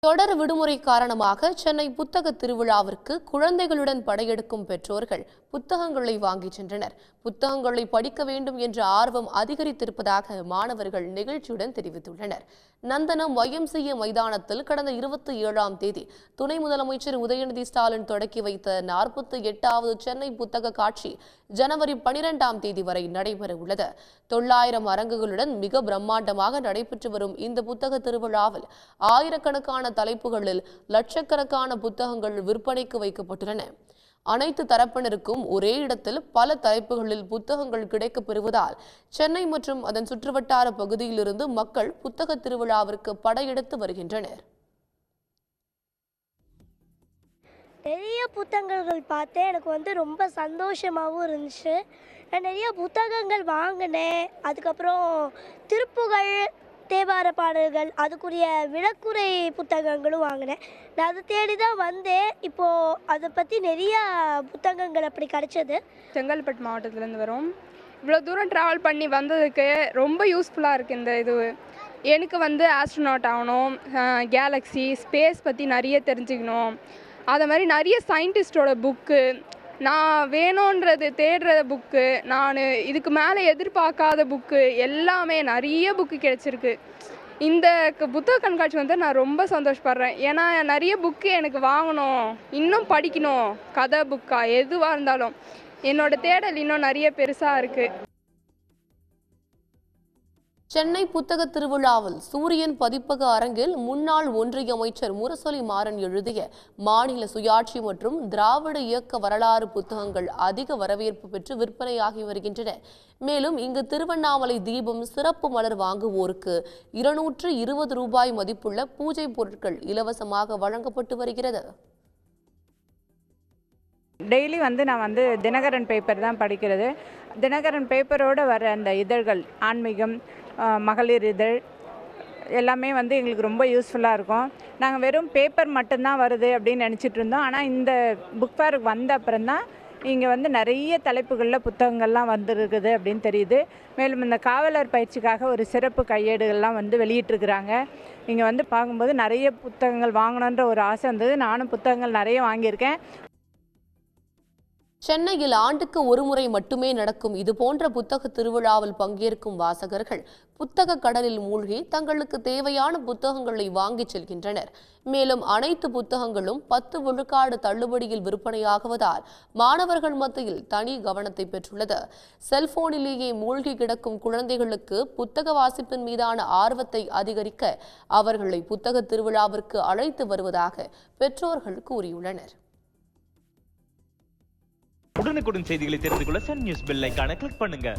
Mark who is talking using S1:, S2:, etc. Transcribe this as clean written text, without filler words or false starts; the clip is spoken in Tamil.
S1: தொடர் விடுமுறை காரணமாக சென்னை புத்தக திருவிழாவிற்கு குழந்தைகளுடன் படையெடுக்கும் பெற்றோர்கள் புத்தகங்களை வாங்கிச் சென்றனர். புத்தகங்களை படிக்க வேண்டும் என்ற ஆர்வம் அதிகரித்திருப்பதாக மாணவர்கள் நிகழ்ச்சியுடன் தெரிவித்துள்ளனர். நந்தனம் YMCA மைதானத்தில் கடந்த 27ஆம் தேதி துணை முதலமைச்சர் உதயநிதி ஸ்டாலின் தொடக்கி வைத்த 48வது சென்னை புத்தக காட்சி ஜனவரி 12ஆம் தேதி வரை நடைபெற உள்ளது. 900 அரங்குகளுடன் மிக பிரம்மாண்டமாக நடைபெற்று வரும் இந்த புத்தக திருவிழாவில் ஆயிரக்கணக்கான தலைப்புகளில் லட்சக்கணக்கான புத்தகங்கள் விற்பனைக்கு வைக்கப்பட்டுள்ளன. அனைத்து தரப்பினருக்கும் ஒரே இடத்தில் பல தலைப்புகளில் புத்தகங்கள் கிடைக்கப் பெறுவதால் சென்னை மற்றும் அதன் சுற்றுவட்டார பகுதியிலிருந்து மக்கள் புத்தக திருவிழாவிற்கு படையெடுத்து வருகின்றனர்.
S2: நிறைய புத்தகங்கள் பார்த்தேன். எனக்கு ரொம்ப சந்தோஷமாகவும் இருந்துச்சு. நான் நிறைய புத்தகங்கள் வாங்கினேன். அதுக்கப்புறம் திருப்புகழ், தேவார பாடல்கள், அதுக்குரிய விளக்குரை புத்தகங்களும் வாங்கினேன். நான் அதை தேடி தான் வந்தேன். இப்போது அதை பற்றி நிறையா புத்தகங்கள் அப்படி கிடச்சது.
S3: செங்கல்பட்டு மாவட்டத்துலேருந்து வரோம். இவ்வளோ தூரம் ட்ராவல் பண்ணி வந்ததுக்கு ரொம்ப யூஸ்ஃபுல்லாக இருக்குது. இந்த இது எனக்கு ஆஸ்ட்ரோநாட் ஆகணும், கேலக்ஸி ஸ்பேஸ் பற்றி நிறைய தெரிஞ்சுக்கணும். அதை மாதிரி நிறைய சயின்டிஸ்டோட புக்கு, நான் வேணுன்றது தேடுற புக்கு, நான் இதுக்கு மேலே எதிர்பார்க்காத புக்கு எல்லாமே நிறைய புக்கு கிடச்சிருக்கு. இந்த புத்தக கண்காட்சி நான் ரொம்ப சந்தோஷப்படுறேன். ஏன்னா நிறைய புக்கு எனக்கு வாங்கணும், இன்னும் படிக்கணும். கதை புக்கா எதுவாக இருந்தாலும் என்னோட தேடல் இன்னும் நிறைய பெருசாக இருக்குது.
S1: சென்னை புத்தக திருவிழாவில் சூரியன் பதிப்பக அரங்கில் முன்னாள் ஒன்றிய அமைச்சர் முரசொலி மாறன் எழுதிய மாநில சுயாட்சி மற்றும் திராவிட இயக்க வரலாறு புத்தகங்கள் அதிக வரவேற்பு பெற்று விற்பனையாகி வருகின்றன. மேலும் இங்கு திருவண்ணாமலை தீபம் சிறப்பு மலர் வாங்குவோருக்கு 220 ரூபாய் மதிப்புள்ள பூஜை பொருட்கள் இலவசமாக வழங்கப்பட்டு வருகிறது.
S4: டெய்லி நான் தினகரன் பேப்பர் தான் படிக்கிறது. தினகரன் பேப்பரோடு வர அந்த இதழ்கள், ஆன்மீகம், மகளிர் இதழ் எல்லாமே எங்களுக்கு ரொம்ப யூஸ்ஃபுல்லாக இருக்கும். நாங்கள் வெறும் பேப்பர் மட்டும்தான் வருது அப்படின்னு நினச்சிட்டு இருந்தோம். ஆனால் இந்த புக் ஃபேருக்கு வந்த அப்புறம்தான் இங்கே நிறைய தலைப்புகளில் புத்தகங்கள்லாம் வந்துருக்குது அப்படின்னு தெரியுது. மேலும் இந்த காவலர் பயிற்சிக்காக ஒரு சிறப்பு கையேடுகள்லாம் வெளியிட்டிருக்கிறாங்க. இங்கே பார்க்கும்போது நிறைய புத்தகங்கள் வாங்கணுன்ற ஒரு ஆசை வந்தது. நானும் புத்தகங்கள் நிறைய வாங்கியிருக்கேன்.
S1: சென்னையில் ஆண்டுக்கு ஒருமுறை மட்டுமே நடக்கும் இதுபோன்ற புத்தக திருவிழாவில் பங்கேற்கும் வாசகர்கள் புத்தக கடலில் மூழ்கி தங்களுக்கு தேவையான புத்தகங்களை வாங்கிச் செல்கின்றனர். மேலும் அனைத்து புத்தகங்களும் 10 விழுக்காடு தள்ளுபடியில் விற்பனையாகுவதால் மாணவர்கள் மத்தியில் தனி கவனத்தை பெற்றுள்ளது. செல்போனிலேயே மூழ்கி கிடக்கும் குழந்தைகளுக்கு புத்தக வாசிப்பின் மீதான ஆர்வத்தை அதிகரிக்க அவர்களை புத்தக திருவிழாவிற்கு அழைத்து வருவதாக பெற்றோர்கள் கூறியுள்ளனர்.
S5: உடனுக்குடன் செய்திகளை தெரிந்து கொள்ள சன் நியூஸ் பெல் ஐகானை கிளிக் பண்ணுங்க.